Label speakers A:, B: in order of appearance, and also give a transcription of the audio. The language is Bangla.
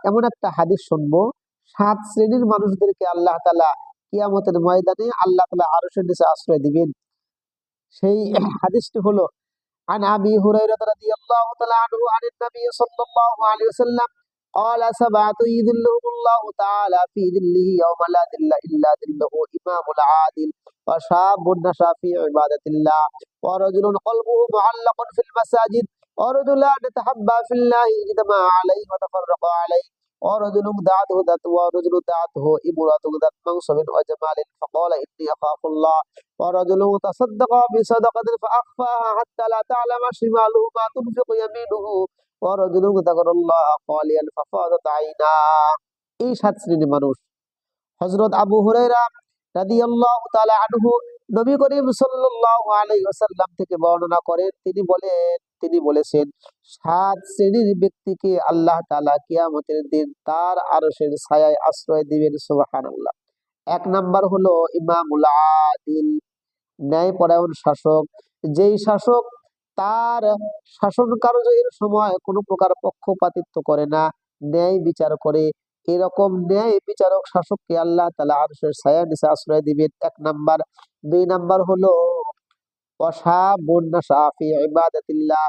A: এমন একটা হাদিস শুনবো, 7 শ্রেণীর মানুষদেরকে আল্লাহ তাআলা কিয়ামতের ময়দানে আল্লাহ তাআলা আরশের নিচে আশ্রয় দিবেন। সেই হাদিসটি হলো عن أبي هريرة رضي الله تعالى عنه عن النبي صلى الله عليه وسلم قال 7 يظلهم الله تعالى في ظله يوم لا ظل إلا ظله إمام العادل وشاب نشأ في عبادة الله ورجل قلبه معلق في المساجد ورجلان تحبا في الله اجتمعا عليه وتفرقا عليه ورجل دعته امرأة ذات منصب وجمال فقال إني أخاف الله ورجل تصدق بصدقة فأخفاها حتى لا تعلم شماله ما تنفق يمينه ورجل ذكر الله خاليا ففاضت عيناه। এই 7 শ্রেণীর মানুষ হযরত আবু হুরায়রা রাদিয়াল্লাহু তাআলা আনহু নবী করিম সাল্লাল্লাহু আলাইহি ওয়াসাল্লাম থেকে বর্ণনা করেন, তিনি বলেছেন 7 শ্রেণীর ব্যক্তিকে আল্লাহ তাআলা কিয়ামতের দিন তার আরশের ছায়ায় আশ্রয় দিবেন। সুবহানাল্লাহ। 1 নাম্বার হলো ইমামুল আদিল, ন্যায়পরায়ণ শাসক। যেই শাসক তার শাসন কার্যের সময় কোনো প্রকার পক্ষপাতিত্ব করে না, ন্যায় বিচার করে, এরকম ন্যায় বিচারক শাসককে আল্লাহ তাআলা আরশের ছায়ার নিচে আশ্রয় দিবেন। 1 নাম্বার। 2 নাম্বার হলো ওয়াশাবুন নাশা ফি ইবাদাতিল্লাহ,